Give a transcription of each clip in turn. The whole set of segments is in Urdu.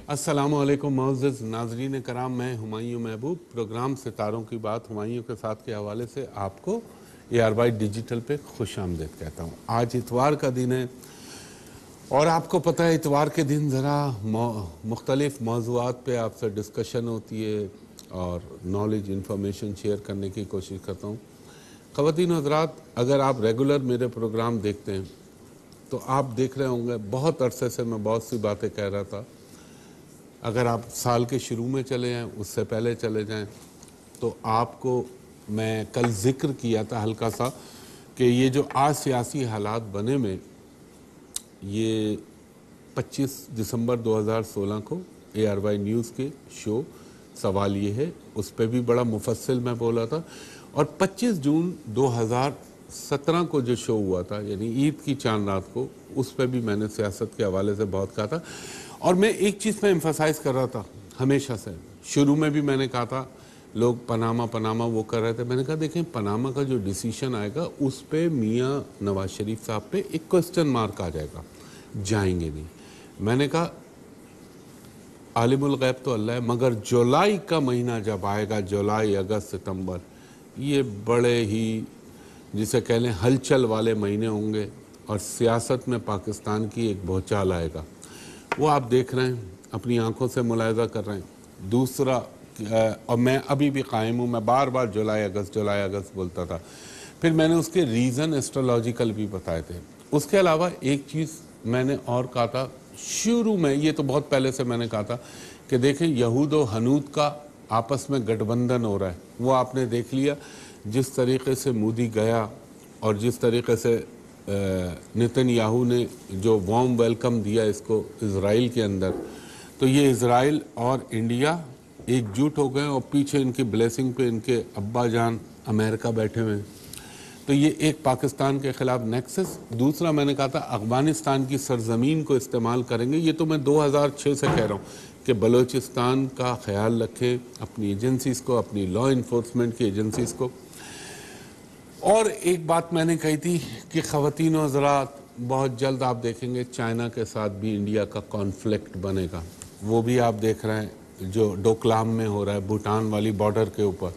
السلام علیکم معزز ناظرین کرام، میں ہمایوں محبوب پروگرام ستاروں کی بات ہمایوں کے ساتھ کے حوالے سے آپ کو ARY ڈیجیٹل پہ خوش آمدید کہتا ہوں۔ آج اتوار کا دن ہے اور آپ کو پتہ ہے اتوار کے دن ذرا مختلف موضوعات پہ آپ سے ڈسکشن ہوتی ہے اور نالج انفارمیشن شیئر کرنے کی کوشش کرتا ہوں۔ خواتین و حضرات، اگر آپ ریگولر میرے پروگرام دیکھتے ہیں تو آپ دیکھ رہے ہوں گے بہت عرصے سے میں بہت سی باتیں کہہ رہا تھا۔ اگر آپ سال کے شروع میں چلے جائیں، اس سے پہلے چلے جائیں، تو آپ کو میں کل ذکر کیا تھا ہلکا سا کہ یہ جو آج سیاسی حالات بنے میں، یہ 25 دسمبر 2016 کو ARY نیوز کے شو سوال یہ ہے، اس پہ بھی بڑا مفصل میں بولا تھا، اور 25 جون 2017 کو جو شو ہوا تھا یعنی عید کی چاند رات کو، اس پہ بھی میں نے سیاست کے حوالے سے بہت کہا تھا۔ اور میں ایک چیز میں ایمفسائز کر رہا تھا ہمیشہ سے، شروع میں بھی میں نے کہا تھا لوگ پاناما وہ کر رہے تھے، میں نے کہا دیکھیں پاناما کا جو ڈیسیشن آئے گا اس پہ میاں نواز شریف صاحب پہ ایک کوسچن مارک آ جائے گا، جائیں گے نہیں۔ میں نے کہا عالم الغیب تو اللہ ہے، مگر جولائی کا مہینہ جب آئے گا، جولائی اگست ستمبر، یہ بڑے ہی جسے کہہ لیں ہلچل والے مہینے ہوں گے اور سیاست میں پاکستان کی ایک بھوچال آئے گا۔ وہ آپ دیکھ رہے ہیں، اپنی آنکھوں سے ملاحظہ کر رہے ہیں۔ دوسرا، اور میں ابھی بھی قائم ہوں، میں بار بار جولائی اگست بولتا تھا، پھر میں نے اس کے ریزن ایسٹرولوجیکل بھی بتائے تھے۔ اس کے علاوہ ایک چیز میں نے اور کہا تھا شروع میں، یہ تو بہت پہلے سے میں نے کہا تھا کہ دیکھیں یہود و ہنود کا آپس میں گٹھ بندھن ہو رہا ہے، وہ آپ نے دیکھ لیا جس طریقے سے مودی گیا اور جس طریقے سے نتن یاہو نے جو وارم ویلکم دیا اس کو اسرائیل کے اندر، تو یہ اسرائیل اور انڈیا ایک جٹ ہو گئے اور پیچھے ان کی بلیسنگ پہ ان کے ابا جان امریکہ بیٹھے ہوئے ہیں۔ تو یہ ایک پاکستان کے خلاف نیکسس۔ دوسرا میں نے کہا تھا افغانستان کی سرزمین کو استعمال کریں گے، یہ تو میں 2006 سے کہہ رہا ہوں کہ بلوچستان کا خیال رکھیں، اپنی ایجنسیز کو، اپنی لا انفورسمنٹ کی ایجنسیز کو۔ اور ایک بات میں نے کہی تھی کہ خواتین و حضرات بہت جلد آپ دیکھیں گے چائنا کے ساتھ بھی انڈیا کا کانفلکٹ بنے گا، وہ بھی آپ دیکھ رہے ہیں جو ڈوکلام میں ہو رہا ہے بھوٹان والی بارڈر کے اوپر،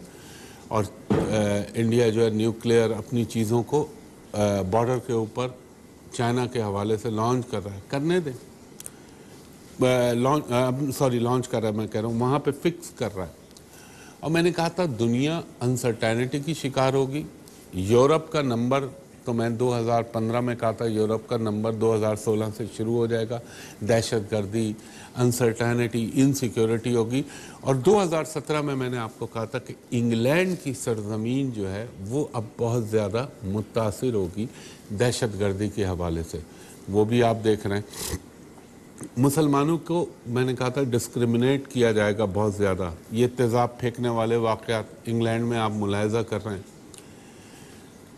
اور انڈیا جو ہے نیوکلیئر اپنی چیزوں کو بارڈر کے اوپر چائنا کے حوالے سے لانچ کر رہا ہے، کرنے دیں، لانچ کر رہا ہے، میں کہہ رہا ہوں وہاں پہ فکس کر رہا ہے۔ اور میں نے کہا تھا دنیا انسرٹینٹی کی شکار ہوگی۔ یورپ کا نمبر تو میں 2015 میں کہا تھا یورپ کا نمبر 2016 سے شروع ہو جائے گا، دہشت گردی، انسرٹینٹی، انسیکیورٹی ہوگی۔ اور 2017 میں نے آپ کو کہا تھا کہ انگلینڈ کی سرزمین جو ہے وہ اب بہت زیادہ متاثر ہوگی دہشت گردی کے حوالے سے، وہ بھی آپ دیکھ رہے ہیں۔ مسلمانوں کو میں نے کہا تھا ڈسکریمنیٹ کیا جائے گا بہت زیادہ، یہ تیزاب پھینکنے والے واقعات انگلینڈ میں آپ ملاحظہ کر رہے ہیں۔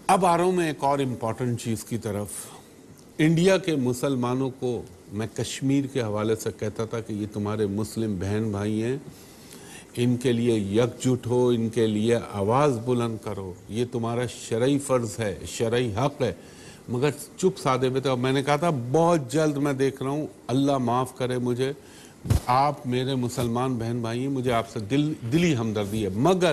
اب آ رہا ہوں میں ایک اور امپورٹنٹ چیز کی طرف۔ انڈیا کے مسلمانوں کو میں کشمیر کے حوالے سے کہتا تھا کہ یہ تمہارے مسلم بہن بھائی ہیں، ان کے لیے یکجٹ ہو، ان کے لیے آواز بلند کرو، یہ تمہارا شرعی فرض ہے، شرعی حق ہے، مگر چپ سادے میں تھے۔ اور میں نے کہا تھا بہت جلد میں دیکھ رہا ہوں، اللہ معاف کرے مجھے، آپ میرے مسلمان بہن بھائی ہیں، مجھے آپ سے دلی ہمدردی ہے، مگر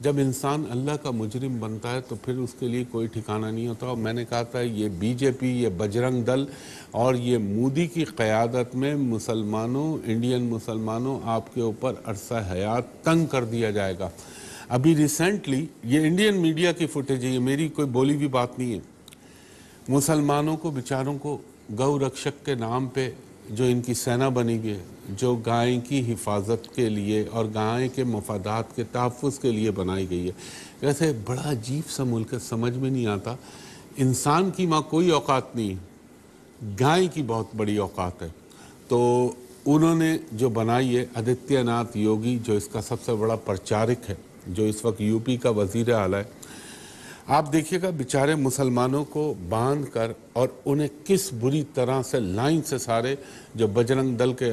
جب انسان اللہ کا مجرم بنتا ہے تو پھر اس کے لیے کوئی ٹھکانہ نہیں ہوتا۔ اور میں نے کہا تھا یہ بی جے پی، یہ بجرنگ دل اور یہ مودی کی قیادت میں مسلمانوں، انڈین مسلمانوں، آپ کے اوپر عرصہ حیات تنگ کر دیا جائے گا۔ ابھی ریسنٹلی یہ انڈین میڈیا کی فوٹیج ہے، یہ میری کوئی بولی بھی بات نہیں ہے، مسلمانوں کو بیچاروں کو گو رکشک کے نام پہ جو ان کی سینا بنی ہوئی ہے، جو گائے کی حفاظت کے لیے اور گائے کے مفادات کے تحفظ کے لیے بنائی گئی ہے، ویسے بڑا عجیب سا ملک ہے، سمجھ میں نہیں آتا، انسان کی ماں کوئی اوقات نہیں ہے، گائے کی بہت بڑی اوقات ہے۔ تو انہوں نے جو بنائی ہے آدتیہ ناتھ یوگی، جو اس کا سب سے بڑا پرچارک ہے، جو اس وقت یو پی کا وزیر اعلیٰ ہے، آپ دیکھیے گا بیچارے مسلمانوں کو باندھ کر اور انہیں کس بری طرح سے لائن سے سارے جو بجرنگ دل کے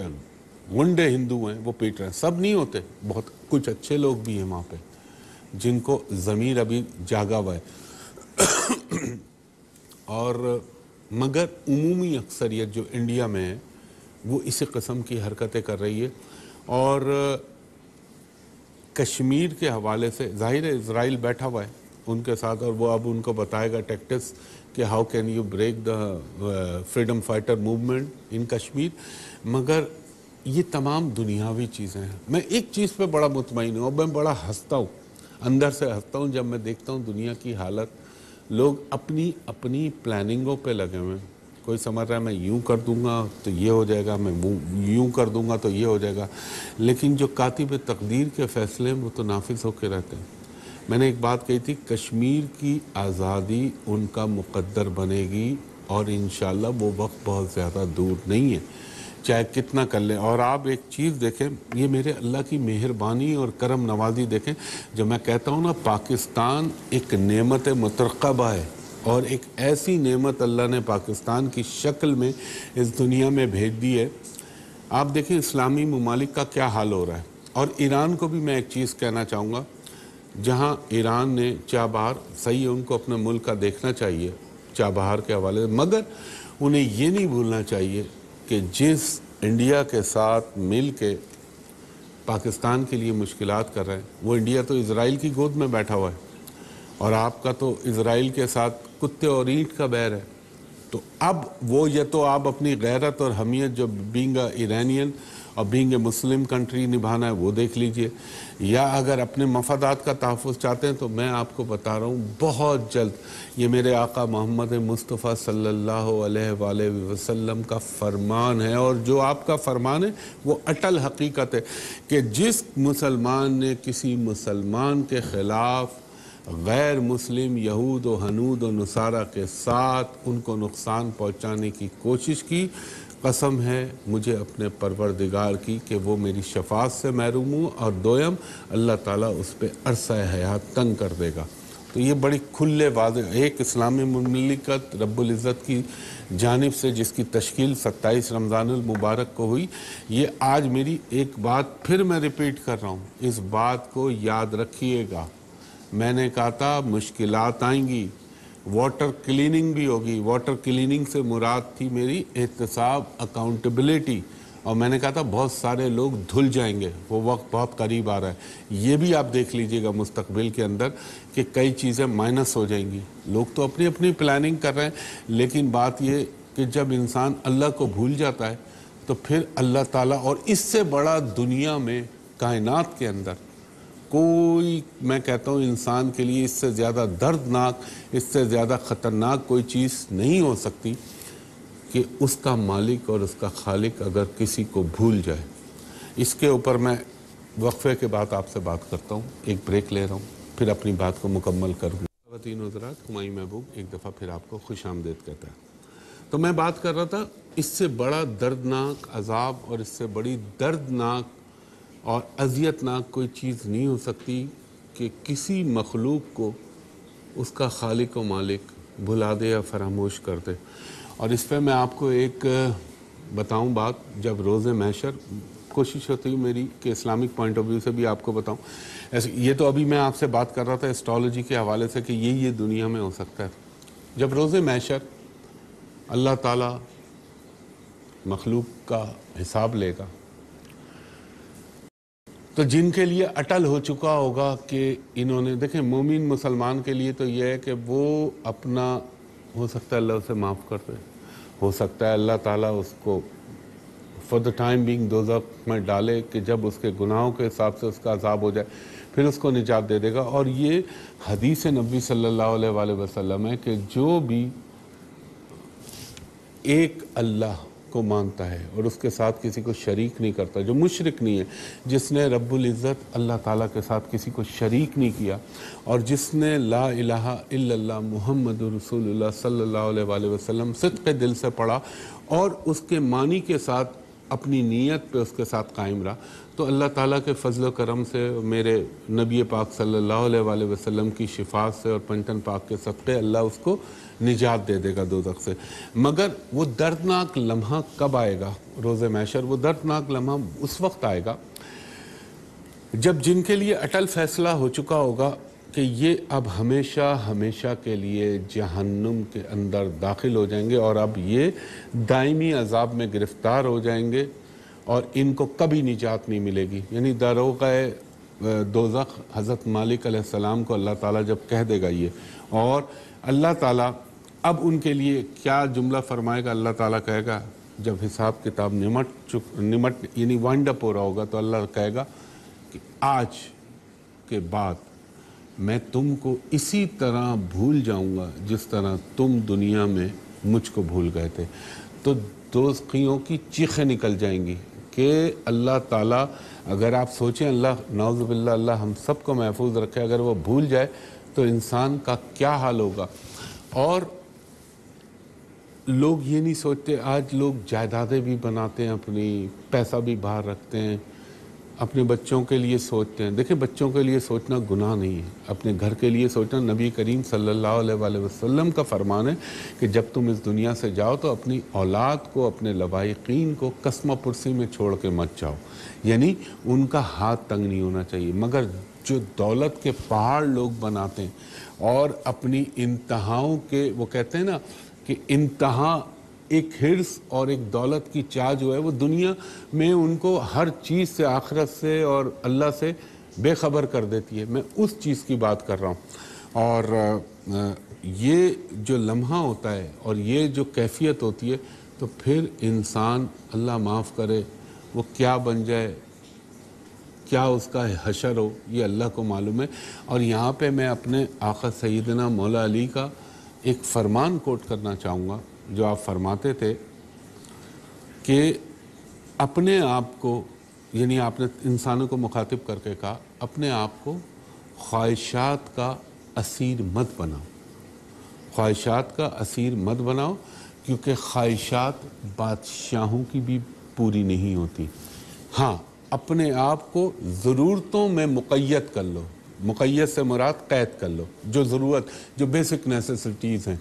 غنڈے ہندو ہیں وہ پیٹ رہے ہیں۔ سب نہیں ہوتے، بہت کچھ اچھے لوگ بھی ہیں وہاں پہ جن کو ضمیر ابھی جاگا ہوا ہے، اور مگر عمومی اکثریت جو انڈیا میں ہے وہ اسی قسم کی حرکتیں کر رہی ہے. اور کشمیر کے حوالے سے ظاہر ہے اسرائیل بیٹھا ہوا ہے ان کے ساتھ، اور وہ اب ان کو بتائے گا ٹیکٹکس کہ how can you break the freedom fighter movement ان کشمیر. مگر یہ تمام دنیاوی چیزیں ہیں. میں ایک چیز پہ بڑا مطمئن ہوں اور میں بڑا ہنستا ہوں، اندر سے ہنستا ہوں جب میں دیکھتا ہوں دنیا کی حالت. لوگ اپنی اپنی پلاننگوں پہ لگے ہوئے ہیں. کوئی سمجھ رہا ہے میں یوں کر دوں گا تو یہ ہو جائے گا، میں یوں کر دوں گا تو یہ ہو جائے گا. لیکن جو کاتب تقدیر کے فیصلے ہیں وہ تو نافذ ہو کے رہتے ہیں. میں نے ایک بات کہی تھی، کشمیر کی آزادی ان کا مقدر بنے گی اور انشاءاللہ وہ وقت بہت زیادہ دور نہیں ہے، چاہے کتنا کر لیں. اور آپ ایک چیز دیکھیں، یہ میرے اللہ کی مہربانی اور کرم نوازی دیکھیں. جو میں کہتا ہوں نا، پاکستان ایک نعمت مترقبہ ہے، اور ایک ایسی نعمت اللہ نے پاکستان کی شکل میں اس دنیا میں بھیج دی ہے. آپ دیکھیں اسلامی ممالک کا کیا حال ہو رہا ہے. اور ایران کو بھی میں ایک چیز کہنا چاہوں گا، جہاں ایران نے چابہار صحیح ہے، ان کو اپنے ملک کا دیکھنا چاہیے چابہار کے حوالے سے، مگر انہیں یہ نہیں بھولنا چاہیے کہ جس انڈیا کے ساتھ مل کے پاکستان کے لیے مشکلات کر رہے ہیں، وہ انڈیا تو اسرائیل کی گود میں بیٹھا ہوا ہے، اور آپ کا تو اسرائیل کے ساتھ کتے اور اینٹ کا بیر ہے. تو اب وہ یہ تو آپ اپنی غیرت اور حمیت جو بینگ اے ایرانین اور بینگ اے مسلم کنٹری نبھانا ہے وہ دیکھ لیجئے، یا اگر اپنے مفادات کا تحفظ چاہتے ہیں تو میں آپ کو بتا رہا ہوں بہت جلد یہ میرے آقا محمد مصطفیٰ صلی اللہ علیہ وآلہ وسلم کا فرمان ہے، اور جو آپ کا فرمان ہے وہ اٹل حقیقت ہے کہ جس مسلمان نے کسی مسلمان کے خلاف غیر مسلم یہود و ہنود و نصارہ کے ساتھ ان کو نقصان پہنچانے کی کوشش کی، قسم ہے مجھے اپنے پروردگار کی کہ وہ میری شفاعت سے محروم ہوں، اور دویم اللہ تعالیٰ اس پہ عرصہ حیات تنگ کر دے گا. تو یہ بڑی کھلے واضح ایک اسلامی مملکت رب العزت کی جانب سے جس کی تشکیل 27 رمضان المبارک کو ہوئی. یہ آج میری ایک بات پھر میں ریپیٹ کر رہا ہوں، اس بات کو یاد رکھیے گا. میں نے کہا تھا مشکلات آئیں گی، واٹر کلیننگ بھی ہوگی. واٹر کلیننگ سے مراد تھی میری احتساب، اکاؤنٹیبلٹی، اور میں نے کہا تھا بہت سارے لوگ دھل جائیں گے، وہ وقت بہت قریب آ رہا ہے. یہ بھی آپ دیکھ لیجئے گا مستقبل کے اندر کہ کئی چیزیں مائنس ہو جائیں گی. لوگ تو اپنی اپنی پلاننگ کر رہے ہیں، لیکن بات یہ کہ جب انسان اللہ کو بھول جاتا ہے تو پھر اللہ تعالیٰ، اور اس سے بڑا دنیا میں کائنات کے اندر کوئی، میں کہتا ہوں انسان کے لیے اس سے زیادہ دردناک، اس سے زیادہ خطرناک کوئی چیز نہیں ہو سکتی کہ اس کا مالک اور اس کا خالق اگر کسی کو بھول جائے. اس کے اوپر میں وقفے کے بعد آپ سے بات کرتا ہوں، ایک بریک لے رہا ہوں، پھر اپنی بات کو مکمل کروں گا. خواتین و حضرات، ہمایوں محبوب ایک دفعہ پھر آپ کو خوش آمدید کہتا ہے. تو میں بات کر رہا تھا، اس سے بڑا دردناک عذاب اور اس سے بڑی دردناک اور اذیتناک کوئی چیز نہیں ہو سکتی کہ کسی مخلوق کو اس کا خالق و مالک بھلا دے یا فراموش کر دے. اور اس پہ میں آپ کو ایک بتاؤں بات، جب روز محشر، کوشش ہوتی ہے میری کہ اسلامک پوائنٹ آف ویو سے بھی آپ کو بتاؤں. یہ تو ابھی میں آپ سے بات کر رہا تھا اسٹرالوجی کے حوالے سے کہ یہ دنیا میں ہو سکتا ہے. جب روز محشر اللہ تعالیٰ مخلوق کا حساب لے گا تو جن کے لیے اٹل ہو چکا ہوگا کہ انہوں نے، دیکھیں مومن مسلمان کے لیے تو یہ ہے کہ وہ اپنا، ہو سکتا ہے اللہ اسے معاف کر دے، ہو سکتا ہے اللہ تعالیٰ اس کو فار دا ٹائم بینگ دوزخ میں ڈالے کہ جب اس کے گناہوں کے حساب سے اس کا عذاب ہو جائے پھر اس کو نجات دے دے گا. اور یہ حدیث نبی صلی اللہ علیہ وآلہ وسلم ہے کہ جو بھی ایک اللہ کو مانتا ہے اور اس کے ساتھ کسی کو شریک نہیں کرتا، جو مشرک نہیں ہے، جس نے رب العزت اللہ تعالیٰ کے ساتھ کسی کو شریک نہیں کیا، اور جس نے لا الہ الا اللہ محمد رسول اللہ صلی اللہ علیہ وآلہ وسلم صدق دل سے پڑھا اور اس کے معنی کے ساتھ اپنی نیت پہ اس کے ساتھ قائم رہا، تو اللہ تعالیٰ کے فضل و کرم سے، میرے نبی پاک صلی اللہ علیہ وآلہ وسلم کی شفاعت سے اور پنجتن پاک کے صدقے اللہ اس کو نجات دے دے گا دوزخ سے. مگر وہ دردناک لمحہ کب آئے گا روز محشر؟ وہ دردناک لمحہ اس وقت آئے گا جب جن کے لیے اٹل فیصلہ ہو چکا ہوگا کہ یہ اب ہمیشہ ہمیشہ کے لیے جہنم کے اندر داخل ہو جائیں گے اور اب یہ دائمی عذاب میں گرفتار ہو جائیں گے اور ان کو کبھی نجات نہیں ملے گی. یعنی داروغہ دوزخ حضرت مالک علیہ السلام کو اللہ تعالیٰ جب کہہ دے گا یہ, اور اللہ تعالیٰ اب ان کے لیے کیا جملہ فرمائے گا, اللہ تعالیٰ کہے گا جب حساب کتاب نمٹ یعنی وائنڈ اپ ہو رہا ہوگا تو اللہ کہے گا کہ آج کے بعد میں تم کو اسی طرح بھول جاؤں گا جس طرح تم دنیا میں مجھ کو بھول گئے تھے. تو دوزخیوں کی چیخیں نکل جائیں گی کہ اللہ تعالیٰ, اگر آپ سوچیں اللہ نعوذ باللہ اللہ ہم سب کو محفوظ رکھے, اگر وہ بھول جائے تو انسان کا کیا حال ہوگا. اور لوگ یہ نہیں سوچتے, آج لوگ جائیدادیں بھی بناتے ہیں, اپنی پیسہ بھی باہر رکھتے ہیں, اپنے بچوں کے لیے سوچتے ہیں. دیکھیں بچوں کے لیے سوچنا گناہ نہیں ہے, اپنے گھر کے لیے سوچنا نبی کریم صلی اللہ علیہ وآلہ وسلم کا فرمان ہے کہ جب تم اس دنیا سے جاؤ تو اپنی اولاد کو, اپنے لوائقین کو قسمہ پرسی میں چھوڑ کے مت جاؤ. یعنی ان کا ہاتھ تنگ نہیں ہونا چاہیے. مگر جو دولت کے پہاڑ لوگ بناتے ہیں اور اپنی انتہاؤں کے, وہ کہتے ہیں نا کہ انتہا ایک حرص اور ایک دولت کی چاہ جو ہے وہ دنیا میں ان کو ہر چیز سے, آخرت سے اور اللہ سے بے خبر کر دیتی ہے. میں اس چیز کی بات کر رہا ہوں. اور یہ جو لمحہ ہوتا ہے اور یہ جو کیفیت ہوتی ہے تو پھر انسان اللہ معاف کرے وہ کیا بن جائے, کیا اس کا حشر ہو, یہ اللہ کو معلوم ہے. اور یہاں پہ میں اپنے آقا سیدنا مولا علی کا ایک فرمان کوٹ کرنا چاہوں گا جو آپ فرماتے تھے کہ اپنے آپ کو, یعنی آپ نے انسانوں کو مخاطب کر کے کہا, اپنے آپ کو خواہشات کا اسیر مت بناؤ, خواہشات کا اسیر مت بناؤ, کیونکہ خواہشات بادشاہوں کی بھی پوری نہیں ہوتی. ہاں اپنے آپ کو ضرورتوں میں مقید کر لو, مقید سے مراد قید کر لو, جو ضرورت, جو بیسک نیسیسٹیز ہیں,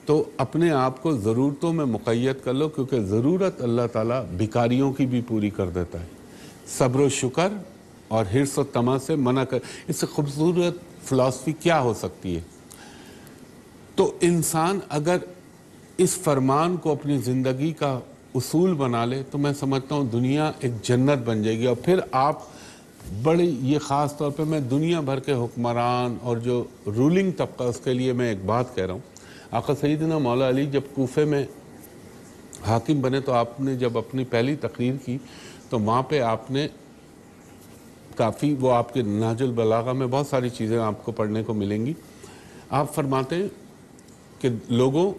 تو اپنے آپ کو ضرورتوں میں مقید کر لو, کیونکہ ضرورت اللہ تعالیٰ بھکاریوں کی بھی پوری کر دیتا ہے. صبر و شکر اور حرص و طمع سے منع کر, اس سے خوبصورت فلسفی کیا ہو سکتی ہے. تو انسان اگر اس فرمان کو اپنی زندگی کا اصول بنا لے تو میں سمجھتا ہوں دنیا ایک جنت بن جائے گی. اور پھر آپ بڑی, یہ خاص طور پہ میں دنیا بھر کے حکمران اور جو رولنگ طبقہ اس کے لیے میں ایک بات کہہ رہا ہوں. آقا سیدنا مولا علی جب کوفے میں حاکم بنے تو آپ نے جب اپنی پہلی تقریر کی تو وہاں پہ آپ نے کافی, وہ آپ کے نہج البلاغہ میں بہت ساری چیزیں آپ کو پڑھنے کو ملیں گی. آپ فرماتے ہیں کہ لوگوں,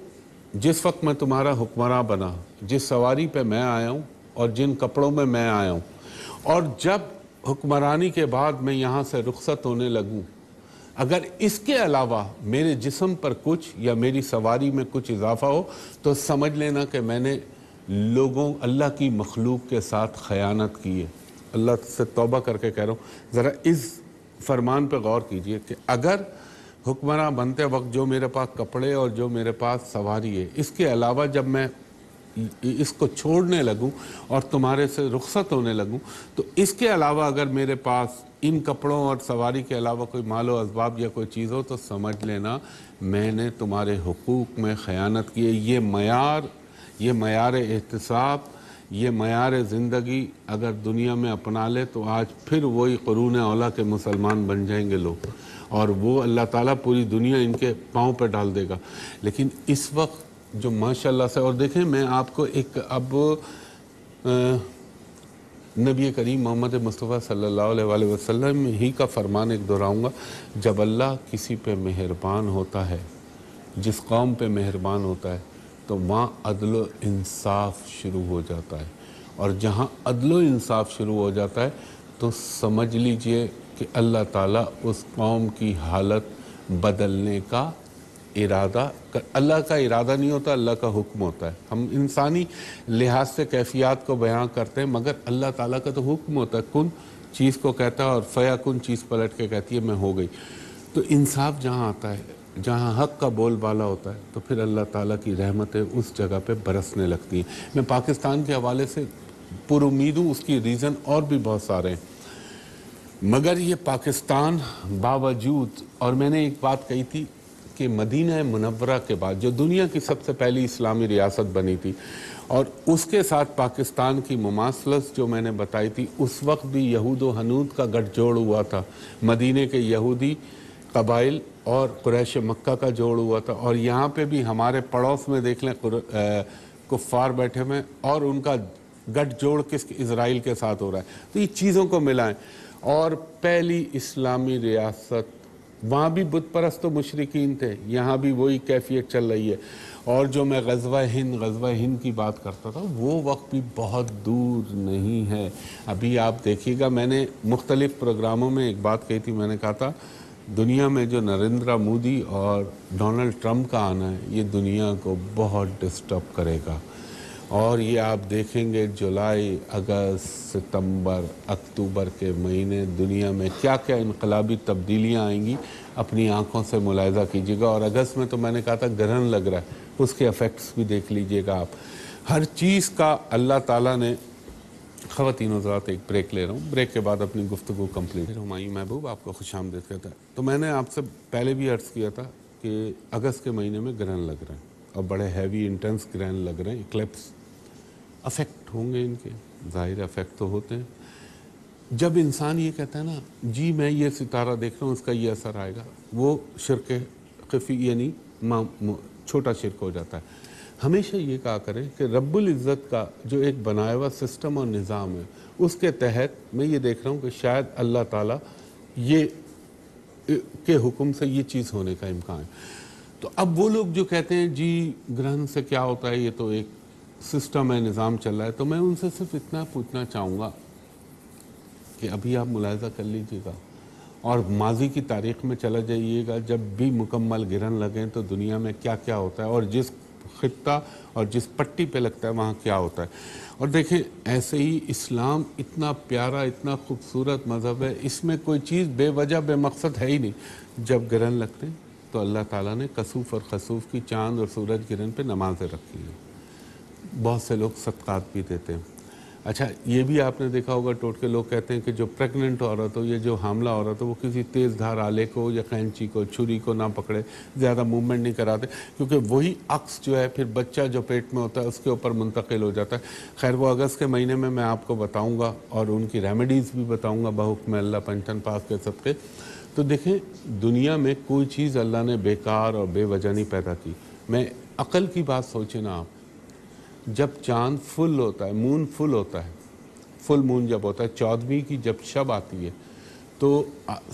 جس وقت میں تمہارا حکمراں بنا, جس سواری پہ میں آیا ہوں اور جن کپڑوں میں میں آیا ہوں, اور جب حکمرانی کے بعد میں یہاں سے رخصت ہونے لگوں, اگر اس کے علاوہ میرے جسم پر کچھ یا میری سواری میں کچھ اضافہ ہو تو سمجھ لینا کہ میں نے لوگوں, اللہ کی مخلوق کے ساتھ خیانت کی ہے. اللہ سے توبہ کر کے کہہ رہا ہوں, ذرا اس فرمان پہ غور کیجئے کہ اگر حکمراں بنتے وقت جو میرے پاس کپڑے اور جو میرے پاس سواری ہے, اس کے علاوہ جب میں اس کو چھوڑنے لگوں اور تمہارے سے رخصت ہونے لگوں تو اس کے علاوہ اگر میرے پاس ان کپڑوں اور سواری کے علاوہ کوئی مال و اسباب یا کوئی چیز ہو تو سمجھ لینا میں نے تمہارے حقوق میں خیانت کی ہے. یہ معیار احتساب, یہ معیار زندگی اگر دنیا میں اپنا لے تو آج پھر وہی قرون اولیٰ کے مسلمان بن جائیں گے لوگ, اور وہ اللہ تعالیٰ پوری دنیا ان کے پاؤں پہ ڈال دے گا. لیکن اس وقت جو ماشاءاللہ سے, اور دیکھیں میں آپ کو ایک اب نبی کریم محمد مصطفیٰ صلی اللہ علیہ وآلہ وسلم ہی کا فرمان ایک دہراؤں گا, جب اللہ کسی پہ مہربان ہوتا ہے, جس قوم پہ مہربان ہوتا ہے تو وہاں عدل و انصاف شروع ہو جاتا ہے, اور جہاں عدل و انصاف شروع ہو جاتا ہے تو سمجھ لیجئے کہ اللہ تعالیٰ اس قوم کی حالت بدلنے کا ارادہ, اللہ کا ارادہ نہیں ہوتا, اللہ کا حکم ہوتا ہے. ہم انسانی لحاظ سے کیفیات کو بیان کرتے ہیں مگر اللہ تعالیٰ کا تو حکم ہوتا ہے, کن چیز کو کہتا ہے اور فیا کن چیز پلٹ کے کہتی ہے میں ہو گئی. تو انصاف جہاں آتا ہے, جہاں حق کا بول بالا ہوتا ہے تو پھر اللہ تعالیٰ کی رحمتیں اس جگہ پہ برسنے لگتی ہیں. میں پاکستان کے حوالے سے پر امید ہوں, اس کی ریزن اور بھی بہت سارے ہیں. مگر یہ پاکستان باوجود، اور میں نے ایک بات کہی تھی کہ مدینہ منورہ کے بعد جو دنیا کی سب سے پہلی اسلامی ریاست بنی تھی، اور اس کے ساتھ پاکستان کی مماثلت جو میں نے بتائی تھی، اس وقت بھی یہود و ہنود کا گٹھ جوڑ ہوا تھا، مدینہ کے یہودی قبائل اور قریش مکہ کا جوڑ ہوا تھا، اور یہاں پہ بھی ہمارے پڑوس میں دیکھ لیں کفار بیٹھے ہوئے، اور ان کا گٹھ جوڑ اسرائیل کے ساتھ ہو رہا ہے۔ تو یہ چیزوں کو ملائیں، اور پہلی اسلامی ریاست، وہاں بھی بت پرست و مشرکین تھے، یہاں بھی وہی کیفیت چل رہی ہے۔ اور جو میں غزوہ ہند کی بات کرتا تھا، وہ وقت بھی بہت دور نہیں ہے۔ ابھی آپ دیکھیے گا، میں نے مختلف پروگراموں میں ایک بات کہی تھی، میں نے کہا تھا دنیا میں جو نریندر مودی اور ڈونلڈ ٹرمپ کا آنا ہے، یہ دنیا کو بہت ڈسٹرب کرے گا، اور یہ آپ دیکھیں گے جولائی، اگست، ستمبر، اکتوبر کے مہینے دنیا میں کیا کیا انقلابی تبدیلیاں آئیں گی، اپنی آنکھوں سے ملاحظہ کیجیے گا۔ اور اگست میں تو میں نے کہا تھا گرہن لگ رہا ہے، اس کے ایفیکٹس بھی دیکھ لیجیے گا آپ۔ ہر چیز کا اللہ تعالیٰ نے، خواتین حضرات ایک بریک لے رہا ہوں، بریک کے بعد اپنی گفتگو کمپلیٹ۔ ہمایوں محبوب آپ کو خوش آمدید کہتا ہے۔ تو میں نے آپ سے پہلے بھی عرض کیا تھا کہ اگست کے مہینے میں گرہن لگ رہے ہیں، اور بڑے ہیوی انٹینس گرہن لگ رہے ہیں، ایکلپس افیکٹ ہوں گے، ان کے ظاہر افیکٹ تو ہوتے ہیں۔ جب انسان یہ کہتا ہے نا جی میں یہ ستارہ دیکھ رہا ہوں، اس کا یہ اثر آئے گا، وہ شرک خفی یعنی چھوٹا شرک ہو جاتا ہے۔ ہمیشہ یہ کہا کریں کہ رب العزت کا جو ایک بنایا ہوا سسٹم اور نظام ہے، اس کے تحت میں یہ دیکھ رہا ہوں کہ شاید اللہ تعالیٰ یہ کے حکم سے یہ چیز ہونے کا امکان ہے۔ تو اب وہ لوگ جو کہتے ہیں جی گرہن سے کیا ہوتا ہے، یہ تو ایک سسٹم ہے، نظام چل رہا ہے، تو میں ان سے صرف اتنا پوچھنا چاہوں گا کہ ابھی آپ ملاحظہ کر لیجیے گا اور ماضی کی تاریخ میں چلا جائیے گا، جب بھی مکمل گرہن لگیں تو دنیا میں کیا کیا ہوتا ہے، اور جس خطہ اور جس پٹی پہ لگتا ہے وہاں کیا ہوتا ہے۔ اور دیکھیں ایسے ہی اسلام اتنا پیارا، اتنا خوبصورت مذہب ہے، اس میں کوئی چیز بے وجہ بے مقصد ہے ہی نہیں۔ جب گرہن لگتے ہیں تو اللہ تعالیٰ نے کسوف اور خسوف کی، چاند اور سورج گرہن پہ نمازیں رکھی ہیں، بہت سے لوگ صدقات بھی دیتے ہیں۔ اچھا یہ بھی آپ نے دیکھا ہوگا، ٹوٹکے لوگ کہتے ہیں کہ جو پریگننٹ عورت ہو، یہ جو حاملہ عورت ہو، وہ کسی تیز دھار آلے کو یا قینچی کو، چھری کو نہ پکڑے، زیادہ موومنٹ نہیں کراتے، کیونکہ وہی عکس جو ہے پھر بچہ جو پیٹ میں ہوتا ہے اس کے اوپر منتقل ہو جاتا ہے۔ خیر وہ اگست کے مہینے میں آپ کو بتاؤں گا، اور ان کی ریمیڈیز بھی بتاؤں گا بحکم اللہ پنجتن پاک کے صدقے۔ تو دیکھیں دنیا میں کوئی چیز اللہ نے بیکار اور بے وجہ نہیں پیدا کی۔ میں عقل کی بات سوچیں نا آپ، جب چاند فل ہوتا ہے، مون فل ہوتا ہے، فل مون جب ہوتا ہے، 14ویں کی جب شب آتی ہے، تو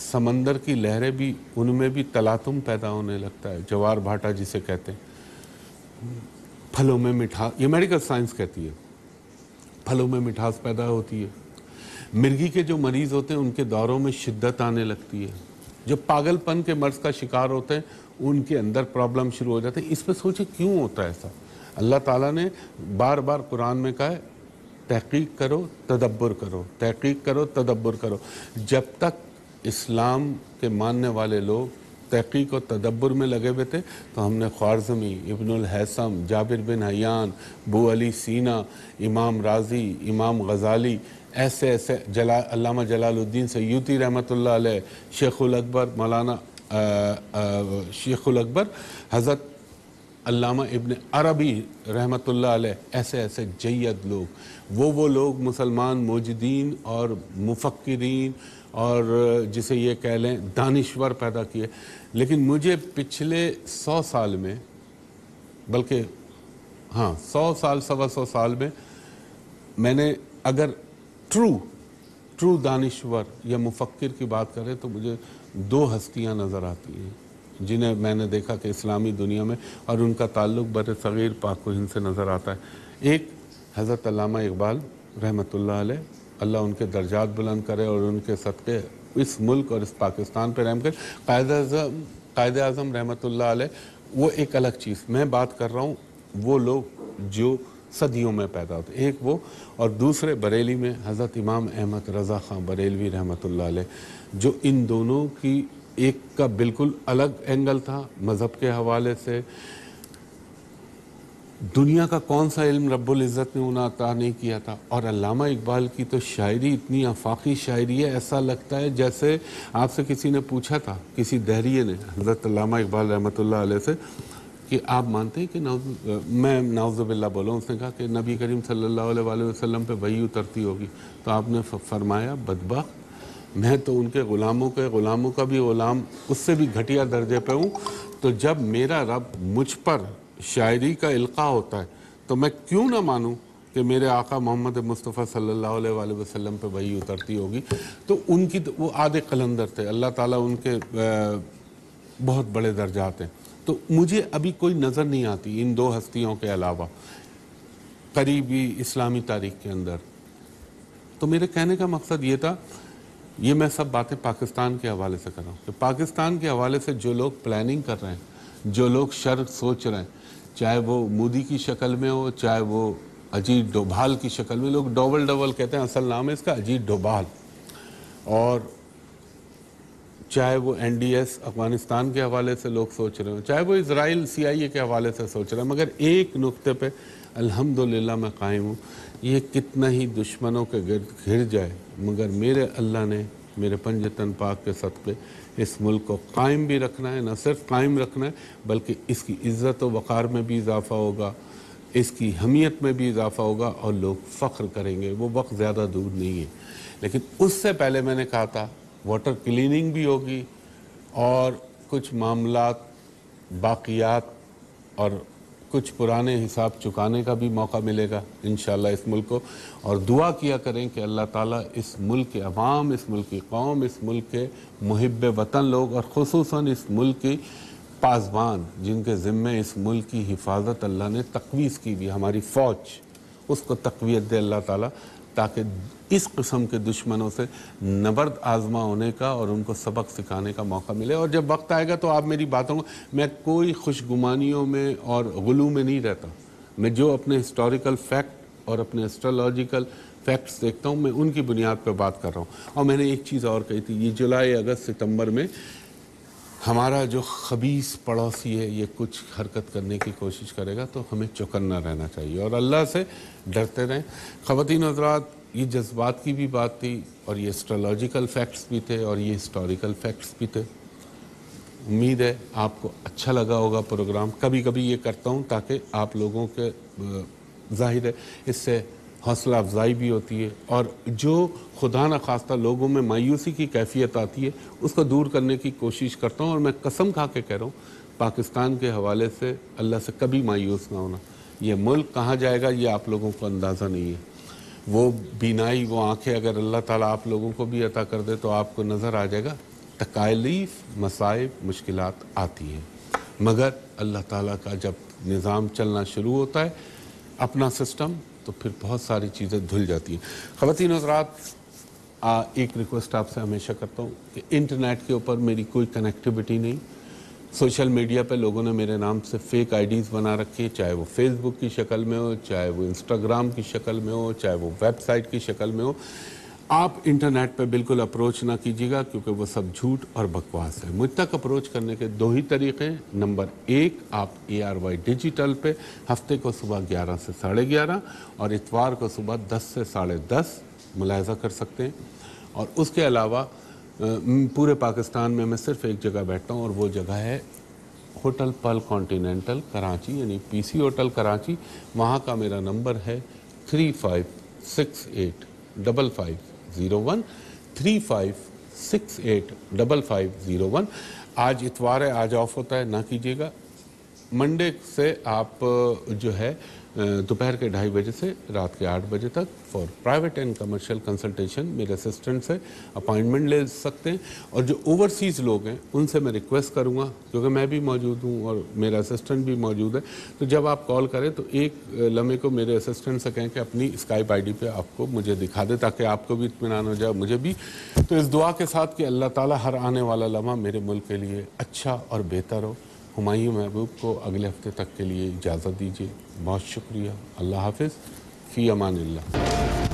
سمندر کی لہریں بھی، ان میں بھی تلاطم پیدا ہونے لگتا ہے، جوار بھاٹا جسے کہتے ہیں۔ پھلوں میں مٹھاس، یہ میڈیکل سائنس کہتی ہے، پھلوں میں مٹھاس پیدا ہوتی ہے۔ مرگی کے جو مریض ہوتے ہیں ان کے دوروں میں شدت آنے لگتی ہے۔ جو پاگل پن کے مرض کا شکار ہوتے ہیں ان کے اندر پرابلم شروع ہو جاتے ہیں۔ اس پہ سوچیں کیوں ہوتا ہے ایسا؟ اللہ تعالیٰ نے بار بار قرآن میں کہا ہے تحقیق کرو، تدبر کرو، تحقیق کرو، تدبر کرو۔ جب تک اسلام کے ماننے والے لوگ تحقیق و تدبر میں لگے ہوئے تھے تو ہم نے خوارزمی، ابن الحیثم، جابر بن حیان، بو علی سینا، امام رازی، امام غزالی، ایسے ایسے علامہ جلال الدین سیوطی رحمۃ اللہ علیہ، شیخ الاکبر مولانا شیخ الاکبر حضرت علامہ ابن عربی رحمۃ اللہ علیہ، ایسے ایسے جید لوگ، وہ لوگ مسلمان موجدین اور مفکرین اور جسے یہ کہہ لیں دانشور پیدا کیے۔ لیکن مجھے پچھلے 100 سال میں، بلکہ 100 سال، 125 سال میں نے اگر ٹرو دانشور یا مفکر کی بات کرے تو مجھے 2 ہستیاں نظر آتی ہیں جنہیں میں نے دیکھا کہ اسلامی دنیا میں، اور ان کا تعلق بر صغیر پاک و ہند سے نظر آتا ہے۔ ایک حضرت علامہ اقبال رحمۃ اللہ علیہ، اللہ ان کے درجات بلند کرے اور ان کے صدقے اس ملک اور اس پاکستان پہ رحم کرے۔ قائد اعظم رحمۃ اللہ علیہ وہ ایک الگ چیز، میں بات کر رہا ہوں وہ لوگ جو صدیوں میں پیدا ہوتے، ایک وہ، اور دوسرے بریلی میں حضرت امام احمد رضا خان بریلوی رحمۃ اللہ علیہ، جو ان دونوں کی ایک کا بالکل الگ اینگل تھا مذہب کے حوالے سے، دنیا کا کون سا علم رب العزت نے انہیں عطا نہیں کیا تھا. اور علامہ اقبال کی تو شاعری اتنی آفاقی شاعری ہے, ایسا لگتا ہے جیسے آپ سے کسی نے پوچھا تھا, کسی دہریے نے حضرت علامہ اقبال رحمۃ اللہ علیہ سے, کہ آپ مانتے ہیں کہ میں نعوذ باللہ بولوں, اس نے کہا کہ نبی کریم صلی اللہ علیہ وآلہ وسلم پہ وحی اترتی ہوگی, تو آپ نے فرمایا بدبخت, میں تو ان کے غلاموں کا بھی غلام, اس سے بھی گھٹیا درجے پہ ہوں. تو جب میرا رب مجھ پر شاعری کا القاء ہوتا ہے تو میں کیوں نہ مانوں کہ میرے آقا محمد مصطفیٰ صلی اللہ علیہ وآلہ وسلم پہ وحی اترتی ہوگی. تو ان کی وہ آدھے قلندر تھے, اللہ تعالیٰ ان کے بہت بڑے درجات ہیں. تو مجھے ابھی کوئی نظر نہیں آتی ان دو ہستیوں کے علاوہ قریبی اسلامی تاریخ کے اندر. تو میرے کہنے کا مقصد یہ تھا, یہ میں سب باتیں پاکستان کے حوالے سے کر رہا ہوں, کہ پاکستان کے حوالے سے جو لوگ پلاننگ کر رہے ہیں, جو لوگ شر سوچ رہے ہیں, چاہے وہ مودی کی شکل میں ہو, چاہے وہ اجیت ڈوبھال کی شکل میں, لوگ ڈوبل کہتے ہیں, اصل نام ہے اس کا اجیت ڈوبھال, اور چاہے وہ این ڈی ایس افغانستان کے حوالے سے لوگ سوچ رہے ہوں, چاہے وہ اسرائیل سی آئی اے کے حوالے سے سوچ رہے ہیں, مگر ایک نقطے پہ الحمدللہ میں قائم ہوں, یہ کتنا ہی دشمنوں کے گرد گھر جائے مگر میرے اللہ نے میرے پنجتن پاک کے صدقے اس ملک کو قائم بھی رکھنا ہے. نہ صرف قائم رکھنا ہے بلکہ اس کی عزت و وقار میں بھی اضافہ ہوگا, اس کی حمیت میں بھی اضافہ ہوگا, اور لوگ فخر کریں گے. وہ وقت زیادہ دور نہیں ہے. لیکن اس سے پہلے میں نے کہا تھا واٹر کلیننگ بھی ہوگی, اور کچھ معاملات, باقیات اور کچھ پرانے حساب چکانے کا بھی موقع ملے گا انشاءاللہ اس ملک کو. اور دعا کیا کریں کہ اللہ تعالیٰ اس ملک کے عوام, اس ملک کی قوم, اس ملک کے محب وطن لوگ, اور خصوصاً اس ملک کی پاسبان جن کے ذمے اس ملک کی حفاظت اللہ نے تقویض کی بھی, ہماری فوج, اس کو تقویت دے اللہ تعالیٰ, تاکہ اس قسم کے دشمنوں سے نبرد آزما ہونے کا اور ان کو سبق سکھانے کا موقع ملے. اور جب وقت آئے گا تو آپ میری باتوں, میں کوئی خوشگمانیوں میں اور غلو میں نہیں رہتا. میں جو اپنے ہسٹوریکل فیکٹ اور اپنے اسٹرالوجیکل فیکٹس دیکھتا ہوں, میں ان کی بنیاد پہ بات کر رہا ہوں. اور میں نے ایک چیز اور کہی تھی, یہ جولائی, اگست, ستمبر میں ہمارا جو خبیث پڑوسی ہے یہ کچھ حرکت کرنے کی کوشش کرے گا تو ہمیں چوکنا رہنا چاہیے اور اللہ سے ڈرتے رہیں. خواتین و حضرات, یہ جذبات کی بھی بات تھی, اور یہ اسٹرالوجیکل فیکٹس بھی تھے, اور یہ ہسٹوریکل فیکٹس بھی تھے. امید ہے آپ کو اچھا لگا ہوگا پروگرام. کبھی کبھی یہ کرتا ہوں تاکہ آپ لوگوں کے, ظاہر ہے اس سے حوصلہ افزائی بھی ہوتی ہے, اور جو خدا نخواستہ لوگوں میں مایوسی کی کیفیت آتی ہے اس کو دور کرنے کی کوشش کرتا ہوں. اور میں قسم کھا کے کہہ رہا ہوں, پاکستان کے حوالے سے اللہ سے کبھی مایوس نہ ہونا. یہ ملک کہاں جائے گا یہ آپ لوگوں کو اندازہ نہیں ہے. وہ بینائی, وہ آنکھیں اگر اللہ تعالیٰ آپ لوگوں کو بھی عطا کر دے تو آپ کو نظر آ جائے گا. تکالیف, مصائب, مشکلات آتی ہیں, مگر اللہ تعالیٰ کا جب نظام چلنا شروع ہوتا ہے, اپنا سسٹم, تو پھر بہت ساری چیزیں دھل جاتی ہیں. خواتین و حضرات, ایک ریکویسٹ آپ سے ہمیشہ کرتا ہوں کہ انٹرنیٹ کے اوپر میری کوئی کنیکٹیوٹی نہیں. سوشل میڈیا پہ لوگوں نے میرے نام سے فیک آئی ڈیز بنا رکھی ہے, چاہے وہ فیس بک کی شکل میں ہو, چاہے وہ انسٹاگرام کی شکل میں ہو, چاہے وہ ویب سائٹ کی شکل میں ہو. آپ انٹرنیٹ پہ بالکل اپروچ نہ کیجیے گا, کیونکہ وہ سب جھوٹ اور بکواس ہے. مجھ تک اپروچ کرنے کے دو ہی طریقے ہیں. نمبر 1, آپ ARY ڈیجیٹل پہ ہفتے کو صبح 11 سے 11:30 اور اتوار کو صبح 10 سے 10:30 ملاحظہ کر سکتے ہیں. اور اس کے علاوہ پورے پاکستان میں میں صرف ایک جگہ بیٹھتا ہوں, اور وہ جگہ ہے ہوٹل پل کانٹیننٹل کراچی, یعنی PC ہوٹل کراچی. وہاں کا میرا نمبر ہے 35685501 35685501. آج اتوار ہے, آج آف ہوتا ہے, نہ کیجیے گا. منڈے سے آپ جو ہے دوپہر کے 2:30 بجے سے رات کے 8 بجے تک for private and commercial consultation میرے اسسٹنٹ سے اپائنٹمنٹ لے سکتے ہیں. اور جو اوورسیز لوگ ہیں ان سے میں ریکویسٹ کروں گا, کیونکہ میں بھی موجود ہوں اور میرا اسسٹنٹ بھی موجود ہے, تو جب آپ کال کریں تو ایک لمحے کو میرے اسسٹنٹ سے کہیں کہ اپنی اسکائپ آئی ڈی پہ آپ کو مجھے دکھا دے, تاکہ آپ کو بھی اطمینان ہو جائے, مجھے بھی. تو اس دعا کے ساتھ کہ اللہ تعالیٰ ہر آنے والا لمحہ میرے ملک کے لیے اچھا اور بہتر ہو. ہمایوں محبوب کو اگلے ہفتے تک کے لیے اجازت دیجیے. بہت شکریہ. اللہ حافظ. فی امان اللہ.